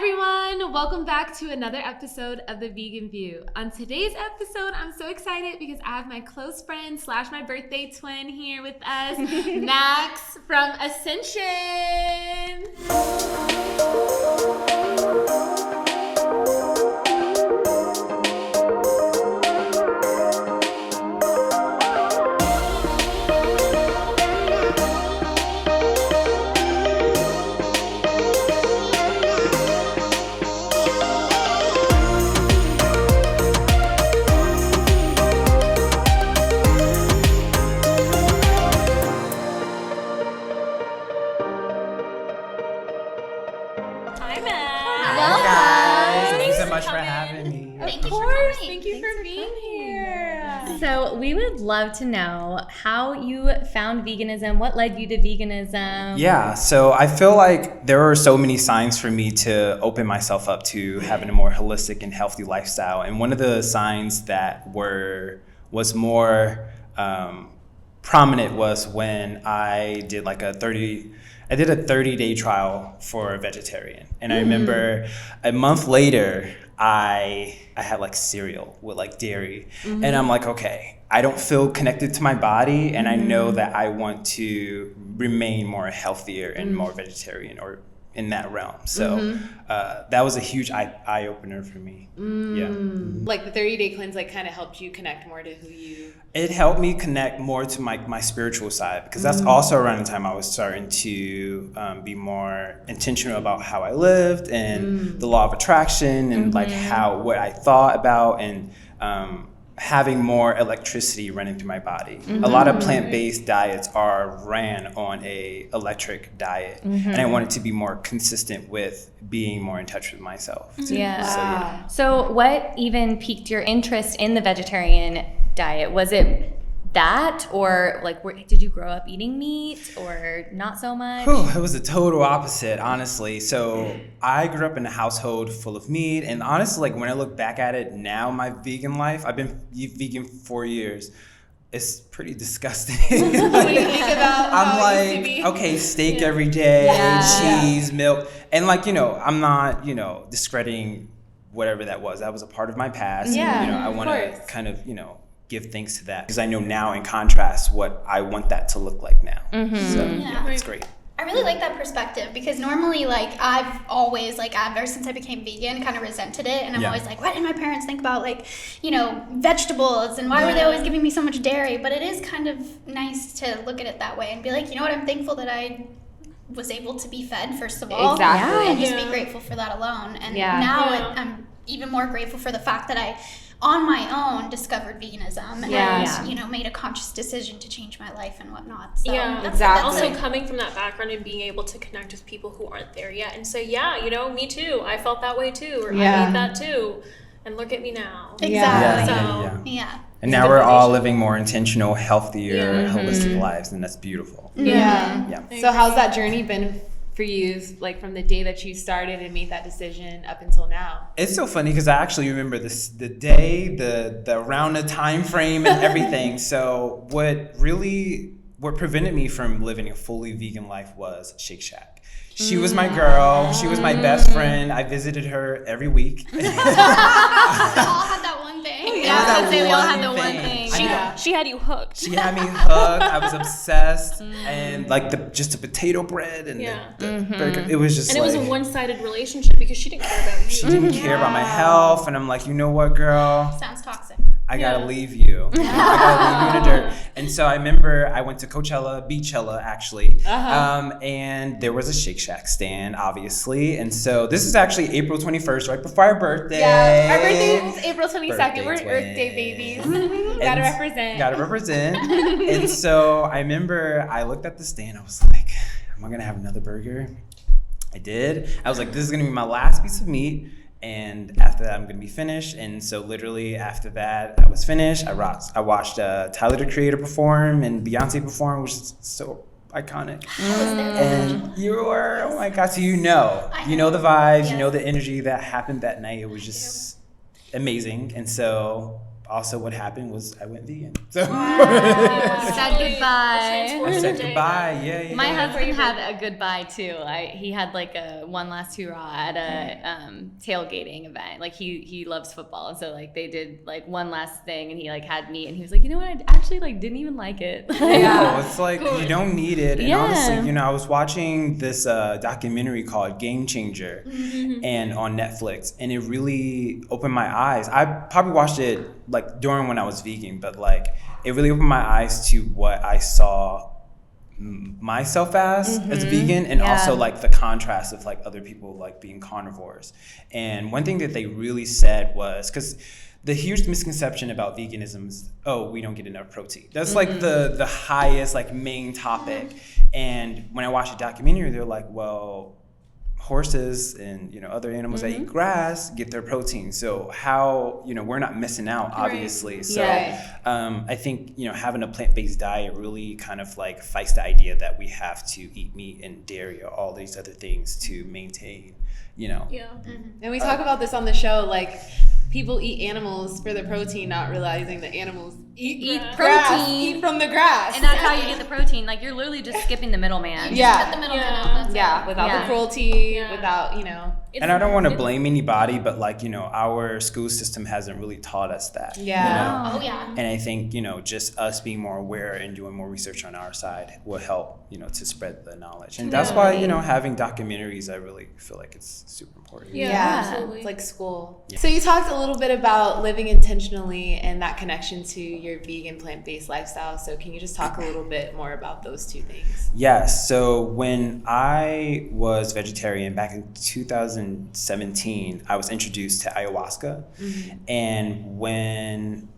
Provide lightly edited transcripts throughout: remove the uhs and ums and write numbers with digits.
everyone, welcome back to another episode of The Vegan View. On today's episode, I'm so excited because I have my close friend / my birthday twin here with us, Max from Ascension. Thank you for being here. So we would love to know how you found veganism. What led you to veganism? Yeah, so I feel like there were so many signs for me to open myself up to having a more holistic and healthy lifestyle. And one of the signs that was more prominent was when I did like a 30-day trial for a vegetarian. And I remember a month later, I had like cereal with like dairy, and I'm like, okay, I don't feel connected to my body, and I know that I want to remain more healthier and more vegetarian or in that realm. So that was a huge eye opener for me. Yeah. Like the 30-day cleanse like kind of helped you connect more to who you... It helped me connect more to my spiritual side, because that's also around the time I was starting to be more intentional about how I lived and the law of attraction and like what I thought about and having more electricity running through my body. A lot of plant-based diets are ran on a electric diet, and I wanted to be more consistent with being more in touch with myself. Yeah. So what even piqued your interest in the vegetarian diet? Was it that, or like did you grow up eating meat or not so much? It was the total opposite, honestly. So I grew up in a household full of meat, and honestly, like when I look back at it now, my vegan life, I've been vegan for 4 years. It's pretty disgusting. What do you think about I'm like, okay, steak every day, cheese, milk, and like, I'm not, discrediting whatever that was. That was a part of my past. Yeah, and, I want to kind of, give thanks to that, because I know now in contrast what I want that to look like now. So it's great. I really like that perspective, because normally like I've always ever since I became vegan kind of resented it, and I'm always like, what did my parents think about vegetables, and why were they always giving me so much dairy? But it is kind of nice to look at it that way and be like, you know what, I'm thankful that I was able to be fed, first of all, and just be grateful for that alone. And now I'm even more grateful for the fact that I on my own discovered veganism and made a conscious decision to change my life and whatnot. So that's also coming from that background and being able to connect with people who aren't there yet and say, me too, I felt that way too, or I ate that too, and look at me now. Exactly. And now we're all living more intentional, healthier, holistic lives, and that's beautiful. So how's that journey been for you, like from the day that you started and made that decision up until now? It's so funny because I actually remember the day, the around the time frame and everything. So what prevented me from living a fully vegan life was Shake Shack. She was my girl. She was my best friend. I visited her every week. We all had that one thing. We all had the one thing. She had you hooked. She had me hooked. I was obsessed, and like just the potato bread and the burger. It was just and it was a one-sided relationship because she didn't care about you. She didn't care about my health, and I'm like, you know what, girl? Sounds toxic. I gotta leave you. I gotta leave you in the dirt. And so I remember I went to Beachella actually, and there was a Shake Shack stand, obviously. And so this is actually April 21st, right before our birthday. Yeah, our birthday is April 22nd. We're Earth Day babies. Gotta represent. And so I remember I looked at the stand. I was like, am I gonna have another burger? I did. I was like, this is gonna be my last piece of meat. And after that, I'm going to be finished. And so literally after that, I was finished. I watched Tyler, the Creator, perform and Beyonce perform, which is so iconic. And you were, oh my God. So you know the vibes, you know the energy that happened that night. It was just amazing. And so also what happened was I went vegan. So Said goodbye. I said goodbye. Yeah. My husband had a goodbye too. He had like a one last hurrah at a tailgating event. Like he loves football, and so like they did like one last thing, and he like had meat, and he was like, you know what, I actually like didn't even like it. It's like you don't need it. And Yeah. honestly, I was watching this documentary called Game Changer, and on Netflix, and it really opened my eyes. I probably watched it like during when I was vegan, but like it really opened my eyes to what I saw myself as a vegan, and also like the contrast of like other people like being carnivores. And one thing that they really said was, because the huge misconception about veganism is, oh, we don't get enough protein. That's like the highest like main topic. And when I watched a documentary, they're like, well, horses and other animals that eat grass get their protein, so how we're not missing out, obviously. Right. So Yeah. I think having a plant-based diet really kind of like fights the idea that we have to eat meat and dairy or all these other things to maintain And we talk about this on the show, like people eat animals for the protein, not realizing that animals eat grass, protein. eat from the grass. And that's how you get the protein. Like you're literally just skipping the middleman. Yeah. Cut the middleman out. That's it. Without Yeah. the cruelty, Yeah. without, and I don't want to blame anybody, but like our school system hasn't really taught us that. Yeah. Oh yeah. And I think just us being more aware and doing more research on our side will help to spread the knowledge. And that's why having documentaries, I really feel like it's super important. Yeah, absolutely. It's like school. Yeah. So you talked a little bit about living intentionally and that connection to your vegan plant-based lifestyle. So can you just talk a little bit more about those two things? Yes. So when I was vegetarian back in 2017, I was introduced to ayahuasca. And when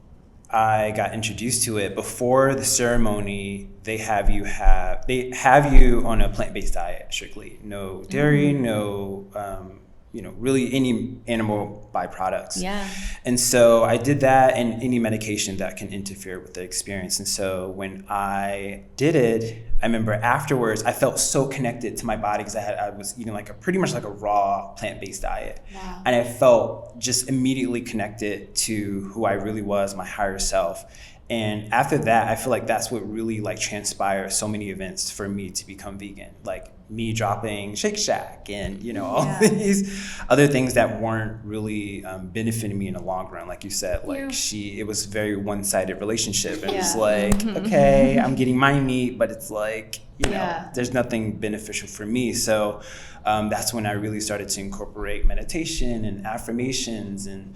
I got introduced to it, before the ceremony, they have you on a plant-based diet, strictly. No dairy, no really any animal byproducts. Yeah. And so I did that, and any medication that can interfere with the experience. And so when I did it, I remember afterwards, I felt so connected to my body because I was eating pretty much like a raw plant-based diet. Wow. And I felt just immediately connected to who I really was, my higher self. And after that, I feel like that's what really transpired so many events for me to become vegan. Like me dropping Shake Shack and, all these other things that weren't really benefiting me in the long run. Like you said, it was a very one-sided relationship. And it's like, okay, I'm getting my meat, but it's like, there's nothing beneficial for me. So that's when I really started to incorporate meditation and affirmations and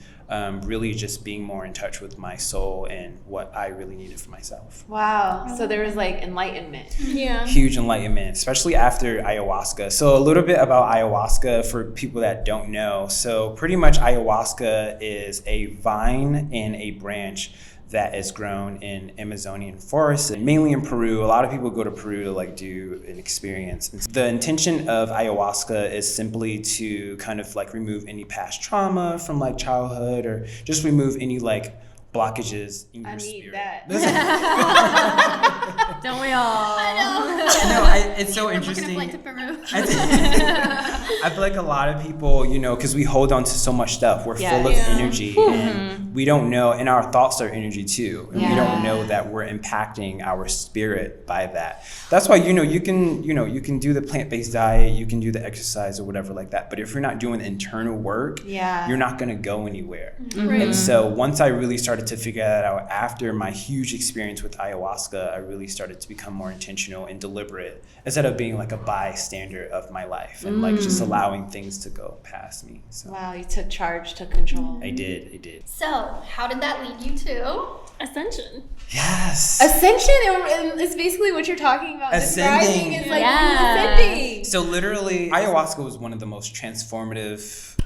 really just being more in touch with my soul and what I really needed for myself. Wow. So there was enlightenment. Yeah. Huge enlightenment, especially after ayahuasca. So a little bit about ayahuasca for people that don't know. So pretty much ayahuasca is a vine and a branch that is grown in Amazonian forests, and mainly in Peru. A lot of people go to Peru to do an experience. And the intention of ayahuasca is simply to kind of remove any past trauma from childhood, or just remove any blockages in your spirit. That. Don't we all? I know. It's so I'm interesting. booking a flight to Peru. I feel like a lot of people, because we hold on to so much stuff. We're full of energy, and we don't know, and our thoughts are energy too. And we don't know that we're impacting our spirit by that. That's why, you can do the plant-based diet, you can do the exercise or whatever like that. But if you're not doing the internal work, you're not going to go anywhere. Right. And so once I really started to figure that out after my huge experience with ayahuasca, I really started to become more intentional and deliberate instead of being a bystander of my life and just allowing things to go past me. So Wow, you took charge, took control. I did. So, how did that lead you to? Ascension. Yes. Ascension is basically what you're talking about. Ascending. Describing is ascending. So literally, ayahuasca was one of the most transformative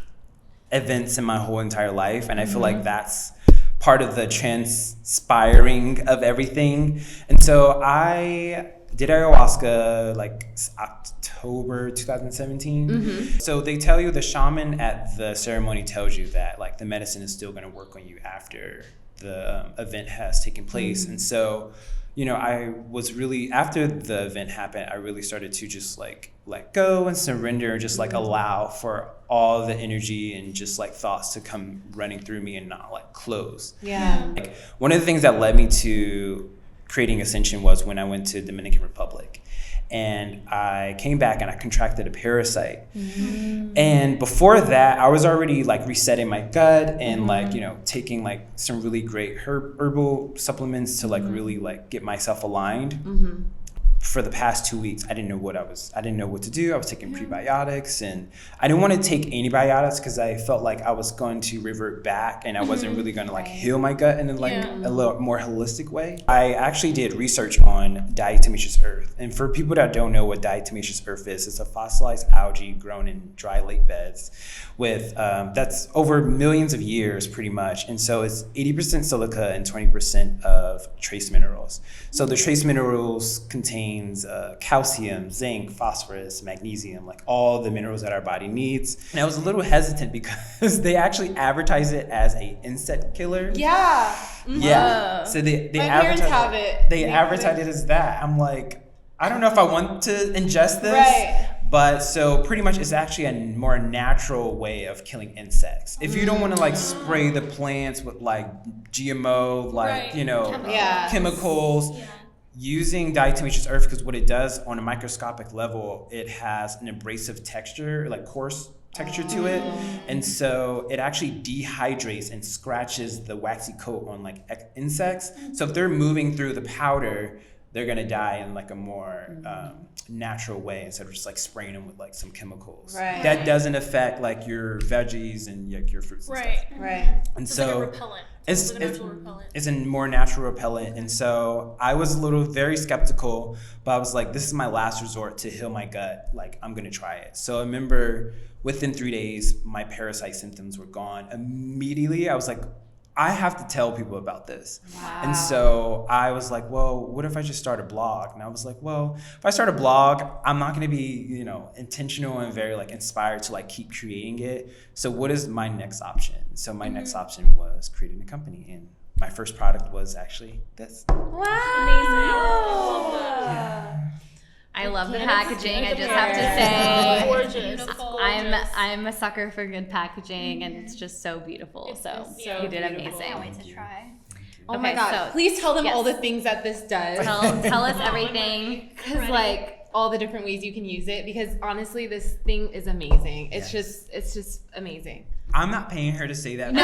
events in my whole entire life. And I feel like that's part of the transpiring of everything. And so I did ayahuasca October 2017. So they tell you, the shaman at the ceremony tells you that the medicine is still going to work on you after the event has taken place. And so I was really, after the event happened, I really started to just like let go and surrender, just like allow for all the energy and just like thoughts to come running through me and not like close. Yeah. Like, one of the things that led me to creating Ascension was when I went to Dominican Republic. And I came back and I contracted a parasite. And before that, I was already like resetting my gut and like, taking like some really great herbal supplements to like really like get myself aligned. For the past 2 weeks, I didn't know what to do. I was taking prebiotics and I didn't want to take antibiotics because I felt like I was going to revert back and I wasn't really going to like heal my gut in like a little more holistic way. I actually did research on diatomaceous earth. And for people that don't know what diatomaceous earth is, it's a fossilized algae grown in dry lake beds with, that's over millions of years pretty much. And so it's 80% silica and 20% of trace minerals. So the trace minerals contain calcium, zinc, phosphorus, magnesium, like all the minerals that our body needs. And I was a little hesitant because they actually advertise it as a insect killer. Yeah. Yeah. So they My parents have it. They advertise it as that. I'm like, I don't know if I want to ingest this. Right. But so pretty much it's actually a more natural way of killing insects. If you don't want to like spray the plants with like GMO, like, chemicals. Yeah. Using diatomaceous earth, because what it does on a microscopic level, it has an abrasive texture, like coarse texture to it. And so it actually dehydrates and scratches the waxy coat on like insects. So if they're moving through the powder, they're gonna die in like a more natural way instead of just like spraying them with like some chemicals. Right. That doesn't affect like your veggies and like your fruits and stuff. Right. And It's so like a repellent. It's like a natural repellent. It's a more natural repellent. And so I was very skeptical, but I was like, this is my last resort to heal my gut. Like, I'm going to try it. So I remember within 3 days, my parasite symptoms were gone. Immediately, I was like, I have to tell people about this. Wow. And so I was like, well, what if I just start a blog? And I was like, well, if I start a blog, I'm not going to be, intentional and very like inspired to like keep creating it. So what is my next option? So my next option was creating a company. And my first product was actually this. Wow. Yeah. I love the packaging. I just have to Gorgeous. say, I'm a sucker for good packaging, and it's just so beautiful. So you did amazing. Can't wait to try. Oh my Okay, God. so- Please tell them yes. all the things that this does. Tell us everything. Because like all the different ways you can use it, because honestly this thing is amazing. It's just amazing. I'm not paying her to say that. No.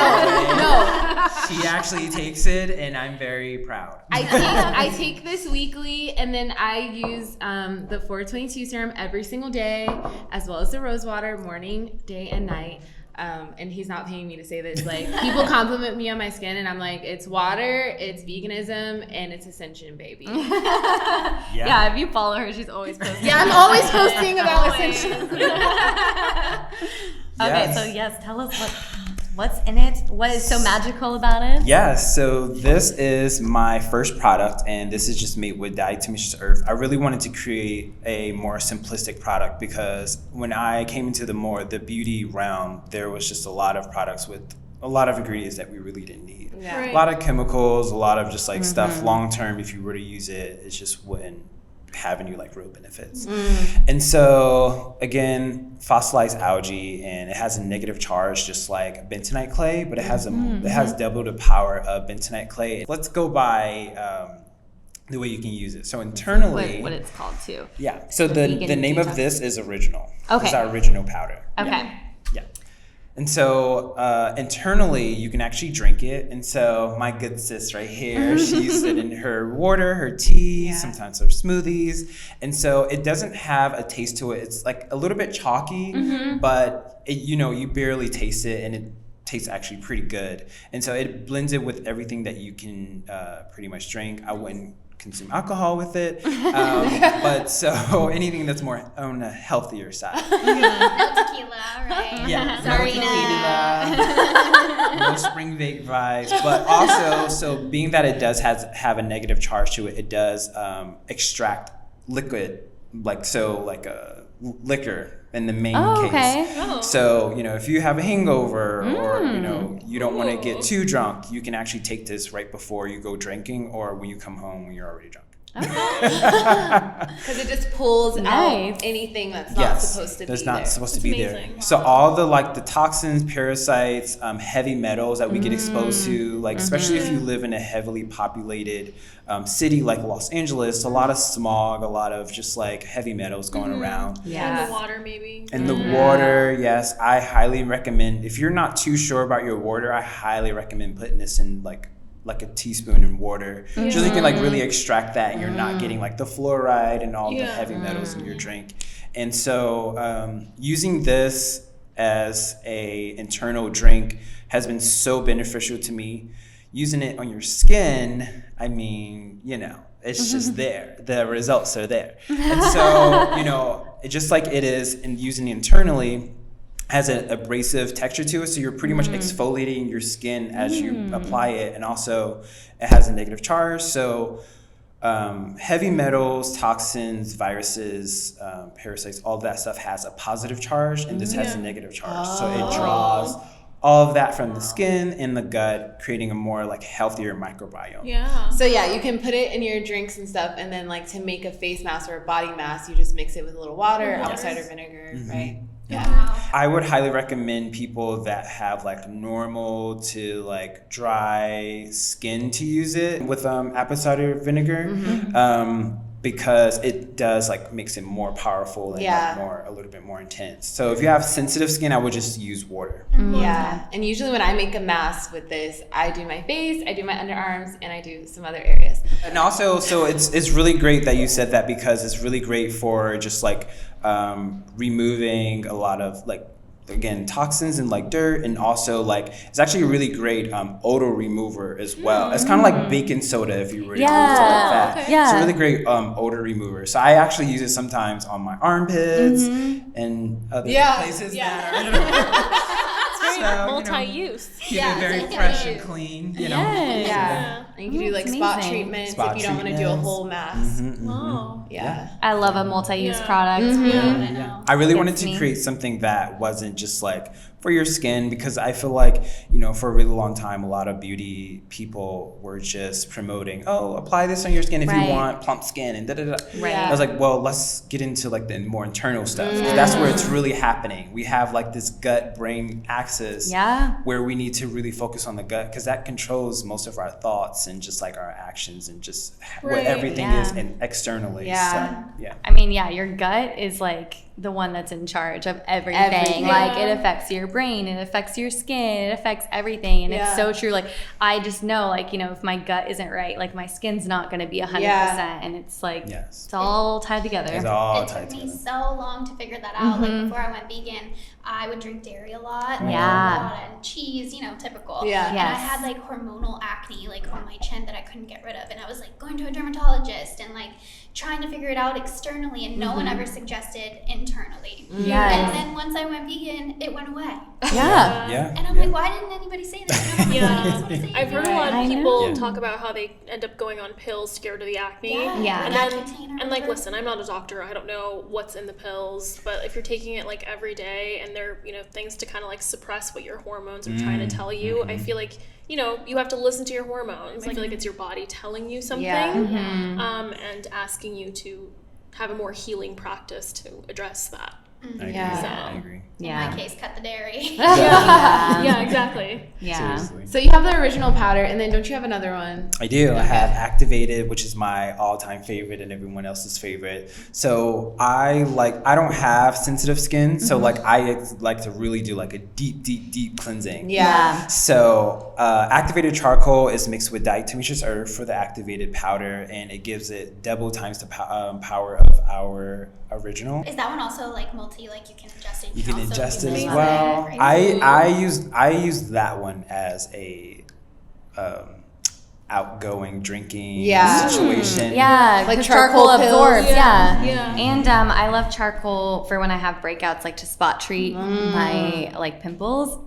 She actually takes it, and I'm very proud. I take this weekly, and then I use the 422 serum every single day, as well as the rose water morning, day, and night. And he's not paying me to say this. Like, people compliment me on my skin, and I'm like, it's water, it's veganism, and it's Ascension, baby. Yeah, if you follow her, she's always posting. Yeah, I'm always posting about Ascension. Okay, so yes, tell us what's in it. What is so magical about it? Yeah, so this is my first product, and this is just made with diatomaceous earth. I really wanted to create a more simplistic product because when I came into the beauty realm, there was just a lot of products with a lot of ingredients that we really didn't need. Yeah. Right. A lot of chemicals, a lot of just like stuff long term. If you were to use it, it just wouldn't have any like real benefits. And so again, fossilized algae, and it has a negative charge just like bentonite clay, but it has it has double the power of bentonite clay. Let's go by the way you can use it. So internally, What it's called too. yeah. So The the vegan name of detox. this is original. Okay. It's our original powder. Okay. Yeah. And so internally, you can actually drink it. And so my good sis right here, she uses it in her water, her tea, sometimes her smoothies. And so it doesn't have a taste to it. It's like a little bit chalky, but it, you barely taste it, and it tastes actually pretty good. And so it blends it with everything that you can pretty much drink. I wouldn't consume alcohol with it, but so anything that's more on the healthier side. No tequila, right? Yeah, Sorry, no tequila, no spring vape vibes, but also, so being that it does have a negative charge to it, it does extract liquid, like a liquor in the main Oh, case. okay. Oh. So, if you have a hangover or, you don't want to get too drunk, you can actually take this right before you go drinking or when you come home when you're already drunk. Because it just pulls Nice. out anything that's not supposed to be that's there. not supposed to That's be there. amazing. So all the toxins, parasites, heavy metals that we get exposed to, like especially if you live in a heavily populated city like Los Angeles, a lot of smog, a lot of just like heavy metals going around. And the water, maybe. And the water, yes, I highly recommend. If you're not too sure about your water, I highly recommend putting this in like a teaspoon in water, just so you can like really extract that, and you're not getting like the fluoride and all the heavy metals in your drink. And so using this as a internal drink has been so beneficial to me. Using it on your skin, I mean, it's just there. The results are there. And so, just like it is in using it internally, has an abrasive texture to it, so you're pretty much exfoliating your skin as you apply it, and also it has a negative charge. So heavy metals, toxins, viruses, parasites, all that stuff has a positive charge, and this has a negative charge. So it draws all of that from the skin and the gut, creating a more like healthier microbiome. Yeah. So yeah, you can put it in your drinks and stuff, and then like to make a face mask or a body mask, you just mix it with a little water, apple cider vinegar, right? Wow. I would highly recommend people that have like normal to like dry skin to use it with apple cider vinegar, because it does like makes it more powerful and like, a little bit more intense. So if you have sensitive skin, I would just use water. Yeah, and usually when I make a mask with this, I do my face, I do my underarms, and I do some other areas. And also, so it's really great that you said that, because it's really great for just like removing a lot of like, again, toxins and like dirt, and also like it's actually a really great odor remover as well. It's kind of like baking soda if you were to use it like that. Okay. Yeah. It's a really great odor remover. So I actually use it sometimes on my armpits and other places that are Multi-use. keep it very fresh and clean. Yeah. And you can do like spot amazing. treatments Spot if you don't want to do a treatments. whole mask. Wow. Yeah. I love a multi-use product. I know. I really wanted Against to me. create something that wasn't just like for your skin, because I feel like, for a really long time, a lot of beauty people were just promoting, apply this on your skin if you want plump skin and da-da-da. Right. I was like, well, let's get into like the more internal stuff. 'Cause that's where it's really happening. We have like this gut-brain axis where we need to really focus on the gut, because that controls most of our thoughts and just like our actions and just what everything is and externally. Yeah. So, yeah. I mean, your gut is like the one that's in charge of everything. Like it affects your brain, it affects your skin, it affects everything. And it's so true. Like I just know, like, if my gut isn't right, like my skin's not going to be 100%. And it's like, it's all tied together. It's all It tied took me together. so long to figure that out. Like before I went vegan, I would drink dairy a lot, and cheese, typical. Yeah. And I had like hormonal acne, like on my chin that I couldn't get rid of, and I was like going to a dermatologist and like trying to figure it out externally, and no one ever suggested internally. And then once I went vegan, it went away. Yeah. And I'm like, why didn't anybody say that? I've heard a lot of I people know. talk about how they end up going on pills scared of the acne. Yeah. And That then, container, and like, whatever. listen, I'm not a doctor. I don't know what's in the pills, but if you're taking it like every day, and they're, things to kind of like suppress what your hormones are trying to tell you, I feel like, you have to listen to your hormones. I feel like it's your body telling you something, and asking you to have a more healing practice to address that. I agree. In my case, cut the dairy. Yeah, exactly. Seriously. So you have the original powder, and then don't you have another one? I do. I have Activated, which is my all-time favorite and everyone else's favorite. So I don't have sensitive skin, so like I like to really do like a deep cleansing. Yeah. So activated charcoal is mixed with diatomaceous earth for the activated powder, and it gives it double times the power of our original. Is that one also like multi? Like you can adjust it. You can also adjust it use as it. well. Right. I use that one as a outgoing drinking situation. Yeah, Like 'cause charcoal pills. absorbs. Yeah. And I love charcoal for when I have breakouts, like to spot treat my like pimples.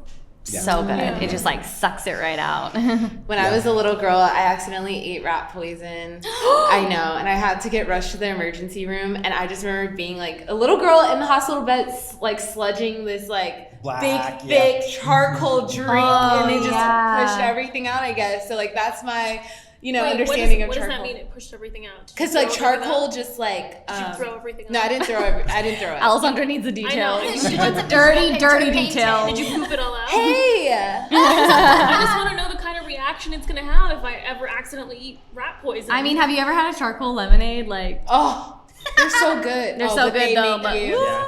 Yeah. So good. Yeah. It just like sucks it right out. When I was a little girl, I accidentally ate rat poison. I know, and I had to get rushed to the emergency room. And I just remember being like a little girl in the hospital bed, like sludging this like Black, big, thick charcoal drink, Oh, and they just yeah. pushed everything out. I guess so. Like that's my, Wait, understanding of what charcoal. does that mean? It pushed everything out? Did you Because throw like everything charcoal, out? just like Did you throw everything out? no, I didn't throw it. Alessandra needs the I know. details. She wants a Dirty painted. details. Did you poop it all out? Hey. I just want to know the kind of reaction it's gonna have if I ever accidentally eat rat poison. I mean, have you ever had a charcoal lemonade? Like, Oh, they're so good. They're so but they good, though, make but- you- Yeah.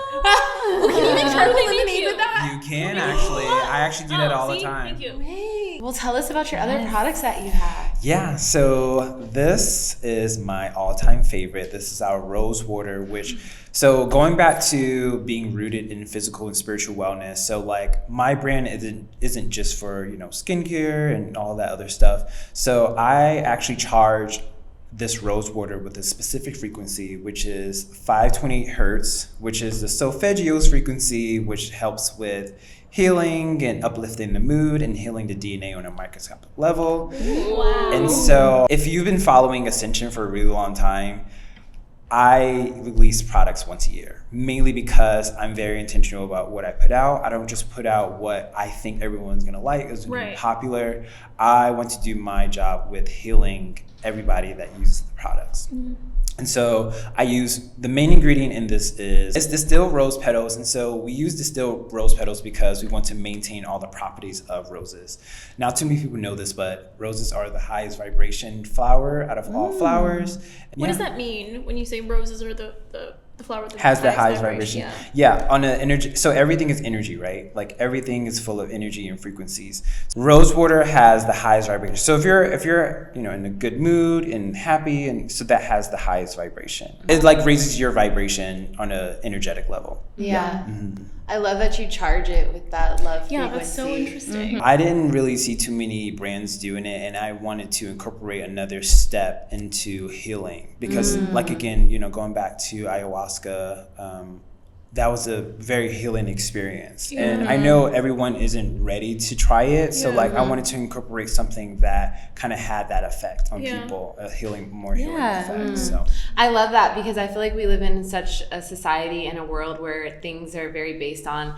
Can you make charcoal Thank lemonade you. with that? You can actually. I actually do that all the see? time. Thank you. Hey. Well, tell us about your other products that you have. Yeah, so this is my all-time favorite. This is our rose water, so going back to being rooted in physical and spiritual wellness. So like my brand isn't just for, skincare and all that other stuff. So I actually charge this rose water with a specific frequency, which is 528 hertz, which is the solfeggio's frequency, which helps with healing and uplifting the mood and healing the DNA on a microscopic level. Wow. And so if you've been following Ascension for a really long time, I release products once a year, mainly because I'm very intentional about what I put out. I don't just put out what I think everyone's gonna like, is gonna be Right. popular. I want to do my job with healing everybody that uses the products. And so I use, the main ingredient in this is distilled rose petals. And so we use distilled rose petals because we want to maintain all the properties of roses. Now, too many people know this, but roses are the highest vibration flower out of all flowers. What does that mean when you say roses are the flower that Has the highest vibration. Yeah, on an energy. So everything is energy, right? Like everything is full of energy and frequencies. Rose water has the highest vibration. So if you're in a good mood and happy, and so that has the highest vibration. It like raises your vibration on an energetic level. Yeah. I love that you charge it with that love Yeah, frequency. that's so interesting. I didn't really see too many brands doing it, and I wanted to incorporate another step into healing because, like again, going back to ayahuasca, that was a very healing experience, and I know everyone isn't ready to try it. So like, I wanted to incorporate something that kind of had that effect on people, more healing effect. So I love that because I feel like we live in such a society and a world where things are very based on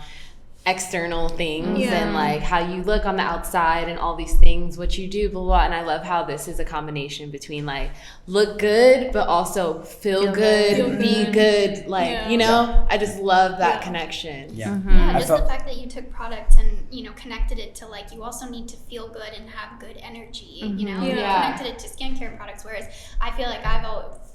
external things and like how you look on the outside and all these things, what you do, blah, blah. And I love how this is a combination between like look good, but also feel good, be good. Like, I just love that connection. yeah. Yeah, I just felt- the fact that you took products and connected it to like you also need to feel good and have good energy. You connected it to skincare products, whereas I feel like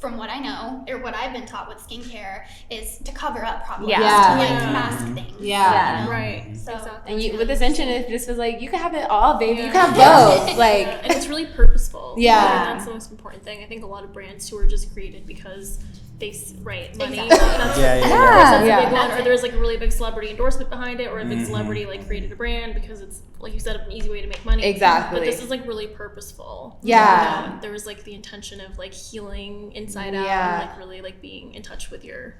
from what I know or what I've been taught with skincare is to cover up problems, to like mask things. Yeah. Right. So Exactly. And with Ascension, it just was like, you can have it all, baby. You can have both. Like, And it's really purposeful. Yeah. And that's the most important thing. I think a lot of brands too are just created because they money. Exactly. That's Yeah. a big one, or there's like a really big celebrity endorsement behind it, or a big celebrity like created a brand because it's like you said, an easy way to make money. Exactly. But this is like really purposeful. Yeah. There was like the intention of like healing inside out Yeah. and like really like being in touch with your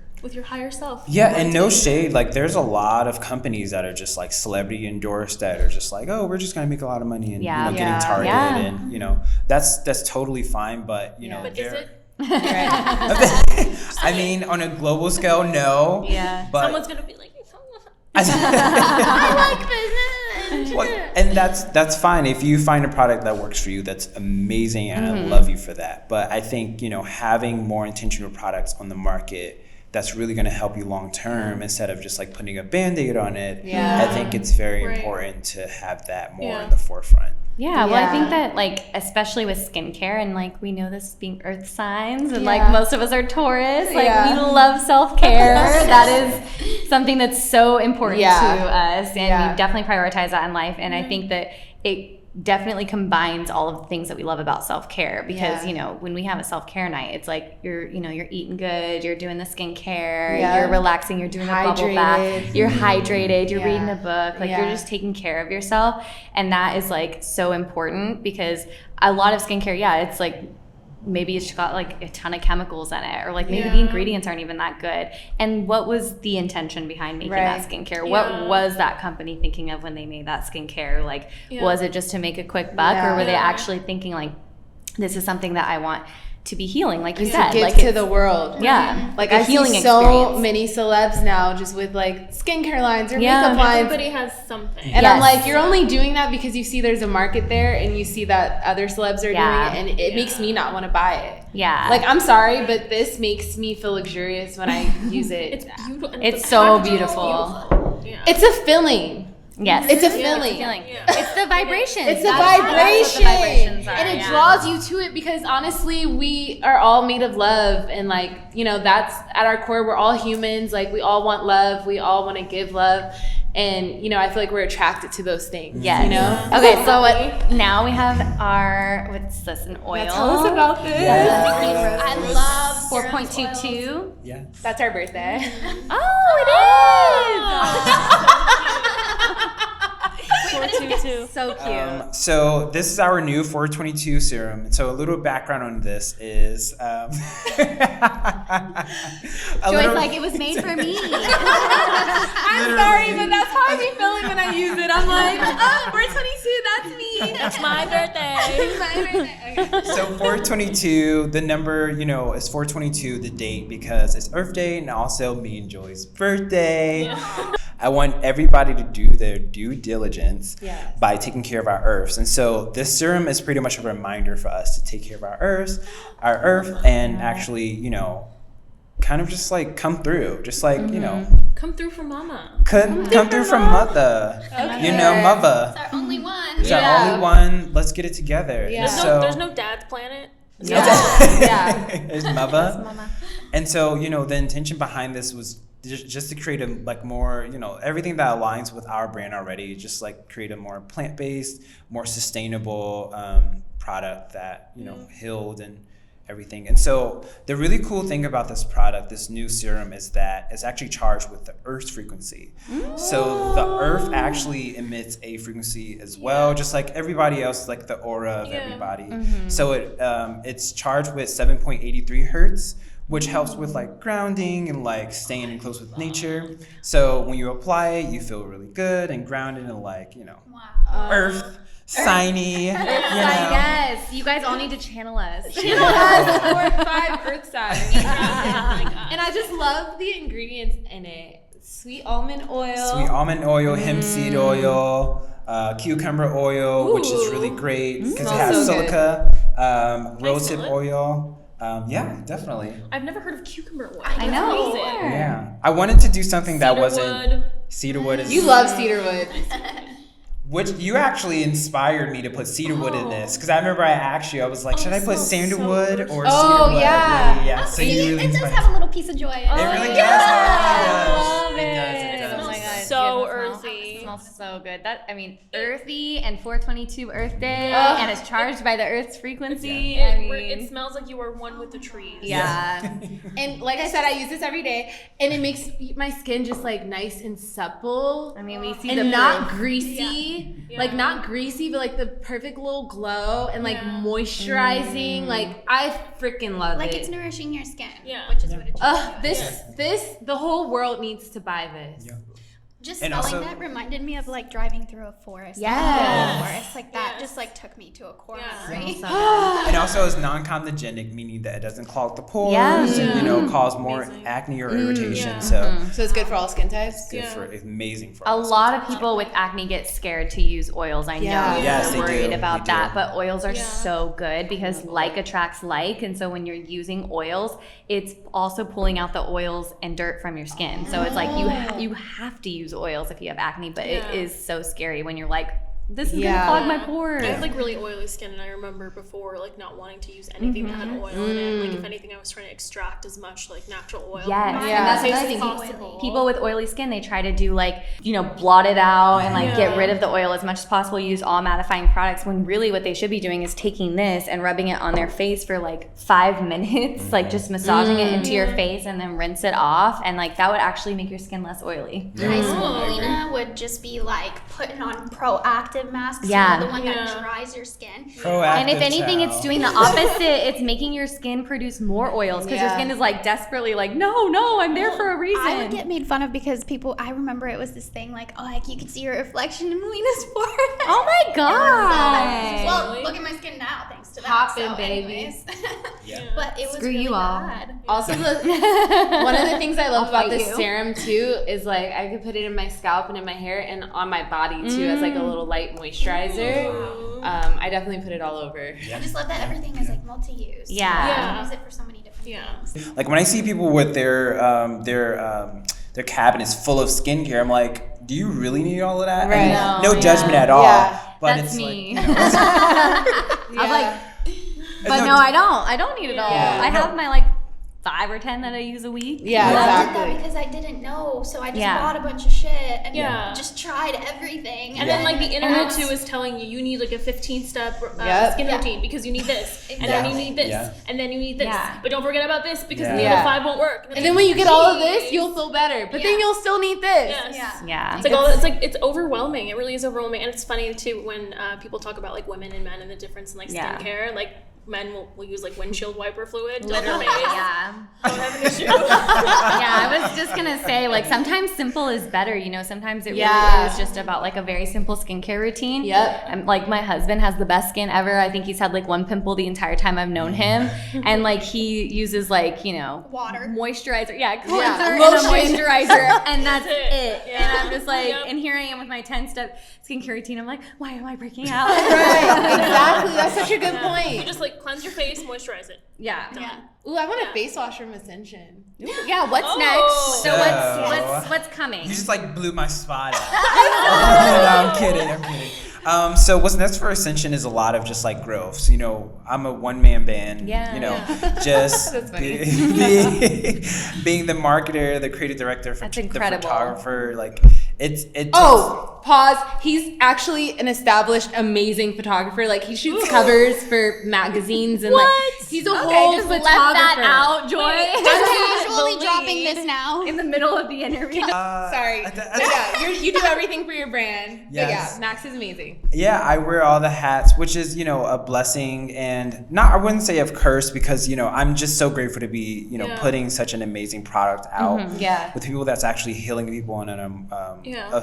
higher self. Yeah, and no shade, like there's a lot of companies that are just like celebrity endorsed that are just like, oh, we're just gonna make a lot of money and getting targeted and that's totally fine, but But is it? I mean, on a global scale, no. Yeah. But Someone's gonna be like, I like business. well, and that's fine. If you find a product that works for you, that's amazing, and I love you for that. But I think having more intentional products on the market that's really going to help you long term instead of just like putting a band-aid on it. Yeah. I think it's very important to have that more in the forefront. Yeah, well, I Yeah. think that, like, especially with skincare, and, like, we know this being earth signs, and, like, most of us are Taurus. Like, we love self-care. That is something that's so important to us, and we definitely prioritize that in life. And I think that it definitely combines all of the things that we love about self-care because, when we have a self-care night, it's like you're eating good, you're doing the skincare, you're relaxing, you're doing a bubble bath, you're hydrated, you're reading a book, like you're just taking care of yourself. And that is like so important because a lot of skincare, it's like maybe it's got like a ton of chemicals in it, or like maybe the ingredients aren't even that good. And what was the intention behind making that skincare? What was that company thinking of when they made that skincare? Like, was it just to make a quick buck, or were they actually thinking like, this is something that I want to be healing, like you said, give like to the world. Like I healing see so experience. many celebs now just with like skincare lines or makeup lines. Everybody has something. And I'm like, you're only doing that because you see there's a market there and you see that other celebs are doing it, and it makes me not want to buy it. Like, I'm sorry, but this makes me feel luxurious when I use it. It's beautiful. It's so beautiful. It's a feeling. Yes. It's a feeling. It's the vibration. It's the vibration. And it draws you to it because honestly, we are all made of love. And like, you know, that's at our core. We're all humans. Like, we all want love. We all want to give love. And, you know, I feel like we're attracted to those things. Yes. You know? Okay, so now we have our, what's this, an oil? Tell us about this. I love 4.22. Yeah. That's our birthday. So cute. So this is our new 422 serum. And so a little background on this is Joy's like, it was made for me. I'm sorry, but that's how I be feeling when I use it. I'm like, oh, 422, that's me. That's my birthday. Okay. So 422, the number, you know, is 422, the date, because it's Earth Day and also me and Joy's birthday. Yeah. I want everybody to do their due diligence by taking care of our earths. And so this serum is pretty much a reminder for us to take care of our earth, and actually, you know, kind of just like come through, just like, you know. Come through for mama. Come through from mother. Okay. You know, mother. It's our only one. It's our only one. Let's get it together. Yeah. And so, There's no dad's planet. There's mother. And so, you know, the intention behind this was just to create a like more, you know, everything that aligns with our brand already, just like create a more plant-based, more sustainable product that, you know, healed and everything. And so the really cool thing about this product, this new serum, is that it's actually charged with the Earth's frequency. So the Earth actually emits a frequency as well, just like everybody else, like the aura of everybody. So it's charged with 7.83 hertz, which helps with like grounding and like staying in close with nature. So when you apply it, you feel really good and grounded and like, you know, earth, signy, you know. Yes, you guys all need to channel us. Channel us 4-5 Earth sign. And I just love the ingredients in it. Sweet almond oil. Hemp seed oil, cucumber oil, which is really great because it has silica, rosehip oil. Yeah, definitely. I've never heard of cucumber oil. I know. Yeah. I wanted to do something that wasn't cedarwood. You love cedarwood. Which you actually inspired me to put cedarwood in this, because I remember I asked you, I was like, should I put sandalwood or cedarwood? Yeah. So See, you really it does inspired- have a little piece of joy in it. It really does. love It it. does. Oh my God. So It earthy. smells so good. Earthy and 422 Earth Day, and it's charged by the Earth's frequency. It smells like you are one with the trees. Yeah. And like I said, I use this every day, and it makes my skin just like nice and supple. I mean, we see And the not proof. greasy, Yeah. like not greasy, but like the perfect little glow and like moisturizing. Like I freaking love Like it. it's nourishing your skin, which is what it should be. This, the whole world needs to buy this. Yeah. Just And smelling also- that reminded me of like driving through a forest. Yes. Forest like that just like took me to a corner, right? And also it's non-comedogenic, meaning that it doesn't clog the pores Yeah. and, you know, cause more acne or irritation. Yeah. So So it's good for all skin types. it's amazing for A us. lot of people with acne get scared to use oils. I know Yeah. Yes, you're they worried do. about They do. that, but oils are so good because like attracts like, and so when you're using oils, it's also pulling out the oils and dirt from your skin. So it's like you have to use oils if you have acne, but it is so scary when you're like, this is gonna clog my pores. I have like really oily skin, and I remember before like not wanting to use anything that had oil in it. Like if anything, I was trying to extract as much like natural oil. Yes, from and Yeah. that's my another face thing. as possible. People with oily skin, they try to do like, you know, blot it out and like get rid of the oil as much as possible, use all mattifying products, when really what they should be doing is taking this and rubbing it on their face for like 5 minutes, like just massaging it into your face and then rinse it off, and like that would actually make your skin less oily. High school Melina would just be like putting on Proactive active masks, Yeah. the one Yeah. that dries your skin. Proactive And if anything, child. it's doing the opposite. It's making your skin produce more oils because your Yeah. skin is like desperately like, no, I'm there for a reason. I would get made fun of because I remember it was this thing like, oh, like you could see your reflection in Melina's forehead. Oh my god! Well, look at my skin now, thanks to that. Poppin', so baby. anyways. Yeah. But it was Screw really you all. bad. Also, one of the things I love I'll about fight this you. serum too is like I could put it in my scalp and in my hair and on my body too as like a little light moisturizer. I definitely put it all over. I just love that everything is like multi-use. Yeah. You can Yeah. use it for so many different things. Like when I see people with their cabinets full of skincare, I'm like, do you really need all of that? Right. And No, no judgment yeah. at all. Yeah. But That's it's me. like, you know, I was like, but no, I don't. I don't need it all. Yeah. I have my like 5 or 10 that I use a week. Yeah, Well, I did exactly. that because I didn't know, so I just Yeah. bought a bunch of shit and Yeah. just tried everything. And then like the internet it's- too is telling you need like a 15-step Yep. skin Yeah. routine because you need this, and then you need this, Yeah. and then you need this. Yeah. But don't forget about this because Yeah. the Yeah. other 5 won't work. And then when you get all of this, you'll feel better. But then Yeah. you'll still need this. Yes. Yeah. Yeah. It's overwhelming. It really is overwhelming, and it's funny too when people talk about like women and men and the difference in like Yeah. skincare. Like men will use like windshield wiper fluid. Literally, yeah. Don't have an issue. Yeah, I was just gonna say, like, sometimes simple is better, you know, sometimes it Yeah. really is just about like a very simple skincare routine. Yep. And like my husband has the best skin ever. I think he's had like 1 pimple the entire time I've known him. And like he uses like, you know, Water. moisturizer. Yeah, cleanser and a Lotion. moisturizer. And that's That's it. it. And Yeah. I'm just like, Yep. and here I am with my 10-step skincare routine. I'm like, why am I breaking out? Right, exactly. That's such a good You point. just like cleanse your face, moisturize it. Yeah. Yeah. Ooh, I want Yeah. a face wash from Ascension. Yeah, what's Oh. next? So So- what's coming? you just like blew my spot out. No, I'm kidding. So what's next for Ascension is a lot of just like growth. So, you know, I'm a one-man band. Yeah. You know, just That's funny. being the marketer, the creative director, That's the incredible. photographer. Like it. Oh, pause. He's actually an established, amazing photographer. Like he shoots covers for magazines and like he's a whole just photographer. left that out, Joy. I'm casually Believe. dropping this now. in the middle of the interview. Sorry. Yeah, you do everything for your brand. But Yes. yeah, Max is amazing. Yeah, I wear all the hats, which is, you know, a blessing and I wouldn't say a curse because, you know, I'm just so grateful to be, you know, Yeah. putting such an amazing product out Yeah. with people that's actually healing people on Yeah. a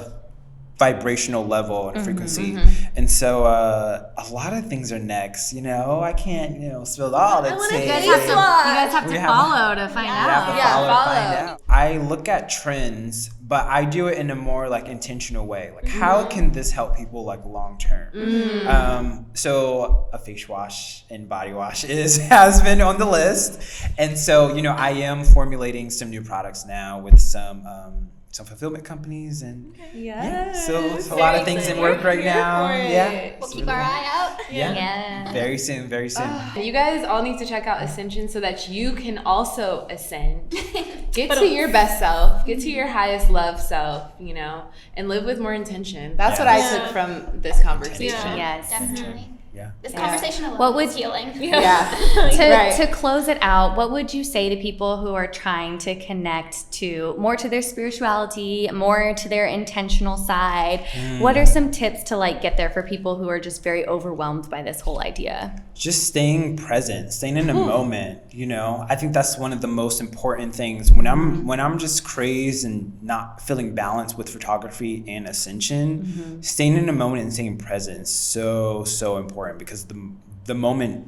vibrational level and frequency. And so a lot of things are next, you know, I can't, you know, spill all the tea. You guys have We to have- follow to find You have to out. Yeah, follow to follow. find out. I look at trends, but I do it in a more like intentional way. Like, how can this help people like long term? So a face wash and body wash has been on the list, and so you know I am formulating some new products now with some fulfillment companies and so it's a lot of things in work right now. Yeah, We'll keep our eye out. yeah. Yeah. Very soon, very soon. You guys all need to check out Ascension so that you can also ascend. Get to your best self, get to your highest love self, you know, and live with more intention. That's what I Yeah. took from this conversation. Yes. Definitely. Yeah. This conversation alone What would- is healing. Yeah. To close it out, what would you say to people who are trying to connect to more to their spirituality, more to their intentional side? What are some tips to like get there for people who are just very overwhelmed by this whole idea? Just staying present, staying in the moment, you know. I think that's one of the most important things. When I'm just crazed and not feeling balanced with photography and Ascension, staying in the moment and staying present is so important because the moment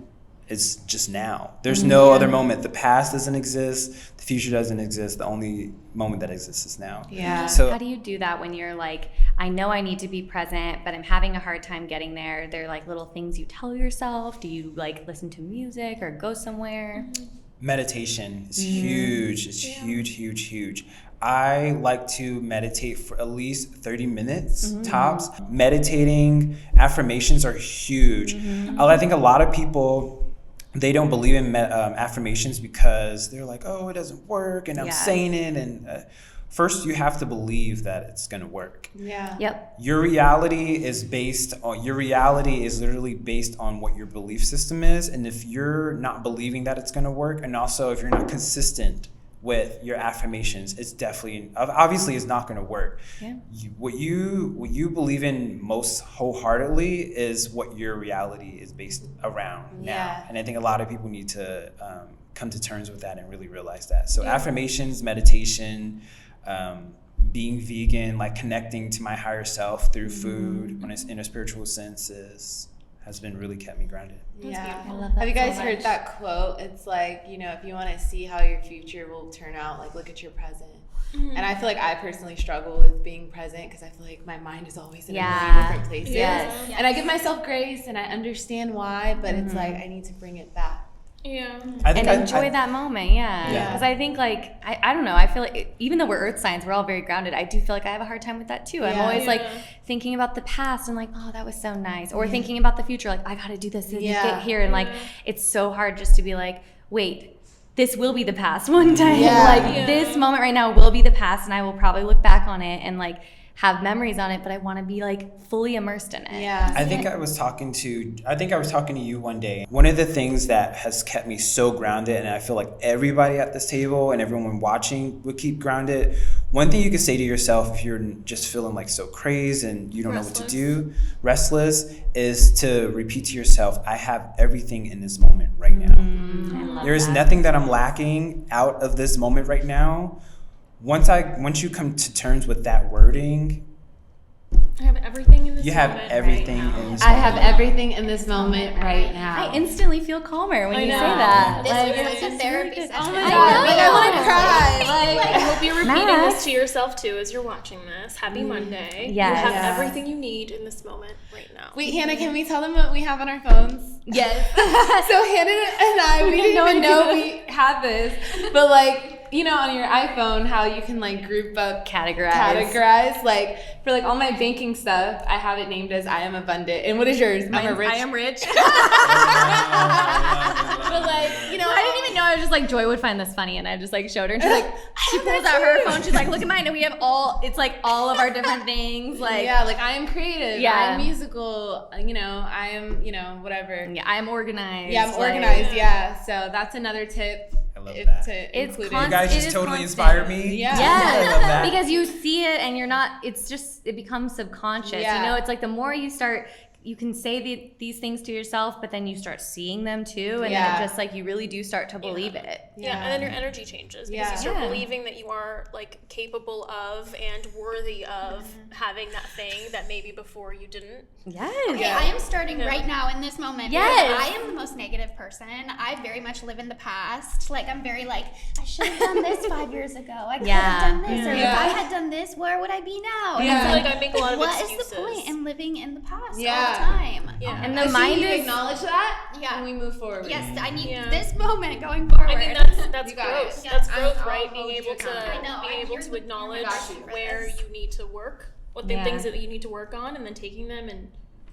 is just now. There's no other moment. The past doesn't exist, the future doesn't exist. The only moment that exists is now. Yeah. So How do you do that when you're like, I know I need to be present, but I'm having a hard time getting there? They're like little things you tell yourself. Do you like listen to music or go somewhere? meditation is huge. It's huge. I like to meditate for at least 30 minutes tops. Meditating, affirmations are huge. I think a lot of people, they don't believe in affirmations because they're like, oh, it doesn't work and I'm saying it. And first you have to believe that it's going to work. Yeah. Yep. Your reality is literally based on what your belief system is. And if you're not believing that it's going to work, and also if you're not consistent with your affirmations, it's definitely, obviously it's not going to work. Yeah. What you believe in most wholeheartedly is what your reality is based around now. And I think a lot of people need to come to terms with that and really realize that. So affirmations, meditation, being vegan, like connecting to my higher self through food when it's in a spiritual sense has been really kept me grounded. Yeah. I love that. Have you guys so heard much. that quote? It's like, you know, if you want to see how your future will turn out, like look at your present. And I feel like I personally struggle with being present because I feel like my mind is always in a million different places. Yes. And I give myself grace and I understand why, but it's like I need to bring it back. Yeah. I think And enjoy that moment, Yeah. Because I think, like, I don't know, I feel like even though we're earth signs, we're all very grounded. I do feel like I have a hard time with that too. I'm always like thinking about the past and like, oh, that was so nice. Or thinking about the future, like, I gotta do this to get here. And like, it's so hard just to be like, wait, this will be the past one day. This moment right now will be the past, and I will probably look back on it and like have memories on it, but I want to be like fully immersed in it. I think I was talking to you one day. One of the things that has kept me so grounded, and I feel like everybody at this table and everyone watching would keep grounded. One thing you could say to yourself if you're just feeling like so crazed and you don't know what to do, restless, is to repeat to yourself, I have everything in this moment right now. There is nothing that I'm lacking out of this moment right now. Once you come to terms with that wording, I have everything in this you have moment everything right now. in this I moment. have everything in this moment right now. I instantly feel calmer when I you know. say that. This Like, was like a therapy session. Oh my I God. know, I want to cry. Like, I hope you're repeating Max. this to yourself too as you're watching this. Happy Monday. Yes. You have Yes. everything you need in this moment right now. wait, Hannah, can we tell them what we have on our phones? Yes. So Hannah and I, we didn't even know we had this, but like, you know, on your iPhone, how you can like group up, categorize, like for like all my banking stuff, I have it named as I am abundant. And what is yours? I'm a rich. I am rich. But like, you know, I didn't even know. I was just like, Joy would find this funny, and I just like showed her, and she's like, she pulls out her phone. She's like, look at mine, and we have it's like all of our different things. Like, yeah, like I am creative. Yeah. I'm musical. You know, I am, you know, whatever. yeah, I am organized. Yeah, I'm like- organized. Yeah. So that's another tip. I love that. It's include constant. You guys It just is totally constant. inspired me. Yeah. Yes, I love that. because you see it and you're not, it's just, it becomes subconscious. Yeah. You know, it's like the more you start, you can say these things to yourself, but then you start seeing them too. And then it just like, you really do start to believe it. Yeah, and then your energy changes because Yeah. you start Yeah. believing that you are like capable of and worthy of having that thing that maybe before you didn't. Yes. Okay, I am starting right now in this moment. Yes. Because I am the most negative person. I very much live in the past. Like, I'm very like, I should have done this 5 years ago. I could have done this. Or if I had done this, where would I be now? And I it's feel like, like I make a lot of what excuses. is the point in living in the past all the Yeah. time? Yeah. And I the see mind you is, acknowledge that, Yeah. and we move forward. Yes, I need Yeah. this moment going forward. I mean that's You got growth. it. That's Yeah, growth, I'll right? hold Being you able to accountable. I know, being able you're to the- acknowledge got you for where this. you need to work, what the Yeah. things that you need to work on, and then taking them and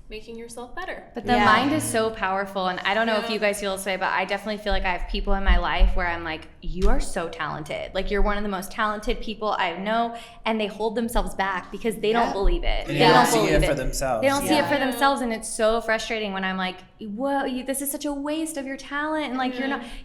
making yourself better. but the mind is so powerful. And I don't know if you guys feel this way, but I definitely feel like I have people in my life where I'm like, you are so talented. Like, you're one of the most talented people I know. And they hold themselves back because they don't believe it. And They they don't don't see believe it for themselves. They don't see it Yeah. for themselves, and it's so frustrating when I'm like, whoa, this is such a waste of your talent, and like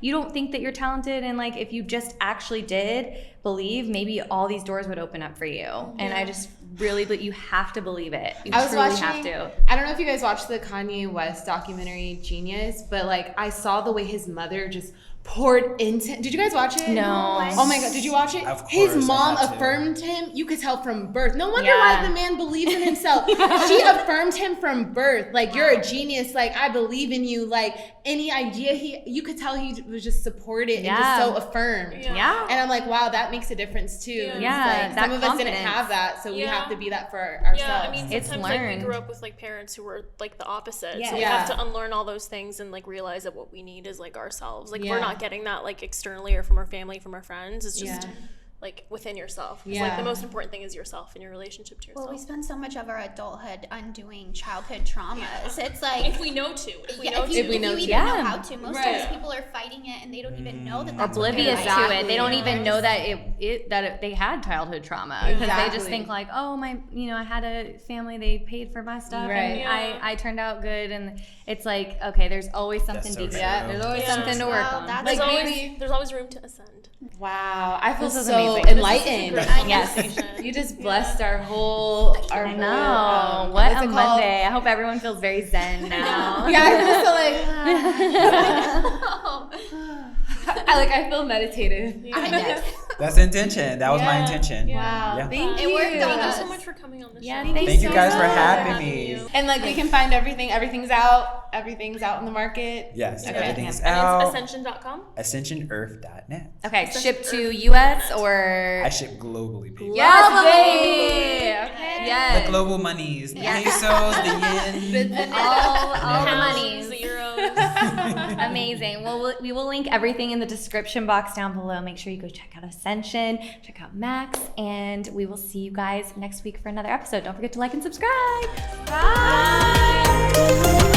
you don't think that you're talented, and like if you just actually did believe, maybe all these doors would open up for you. And I just really, but you have to believe it. You I was truly watching, have to. I don't know if you guys watched the Kanye West documentary Genius, but like I saw the way his mother just poured into. Did you guys watch it? No. Oh my god, did you watch it? Of course, His I mom had to. affirmed him. You could tell from birth. No wonder Yeah. why the man believes in himself. She affirmed him from birth. Like, you're a genius. Like, I believe in you. Like, any idea you could tell he was just supported and just so affirmed. Yeah. And I'm like, wow, that makes a difference too. Yeah. It's Yeah, like, that some of us didn't confidence. have that, so we Yeah. have to be that for ourselves. Yeah, I mean, It's sometimes like we learned. grew up with like parents who were like the opposite, Yeah. so we Yeah. have to unlearn all those things and like realize that what we need is like ourselves. Like, if Yeah. we're not getting that like externally or from our family, from our friends, it's just Yeah. like within yourself. 'Cause, like Yeah. the most important thing is yourself and your relationship to yourself. Well, we spend so much of our adulthood undoing childhood traumas. It's like if we know to, if we know if to. you even Yeah. know how to. Most Right. times people are fighting it and they don't even know that that's Oblivious what they're to it. They don't fighting. even know that they had childhood trauma because they just Exactly. think like, oh I had a family, they paid for my stuff Right. and Yeah. I turned out good, and it's like, okay, there's always something so deeper. true. Yeah, there's always Yeah. something to work Well, on. that's There's Like, always maybe- there's always room to ascend. Wow, I feel This is so amazing. enlightened. This is a great Yes. conversation. You just blessed our whole. Our I know. whole, What what's a it called? Monday. I hope everyone feels very zen now. Yeah, I feel so like. I feel meditative. That's the intention. That was my Yeah. intention. Wow, Yeah. thank It you. worked on Thank you us. so much for coming on the Yeah, show. Thank you so guys for much. having Having me. you. And like we can find everything. Everything's out. Everything's out in the market. Yes, Okay. everything's And out. it's ascension.com. AscensionEarth.net. Okay, ship to US or I ship globally, people. Yes, baby. Okay. yes. The global monies, the pesos, the yen. all the Pounds, monies. the euros. Amazing. Well, we will link everything in the description box down below. Make sure you go check out Ascension, check out Max, and we will see you guys next week for another episode. Don't forget to like and subscribe. Bye.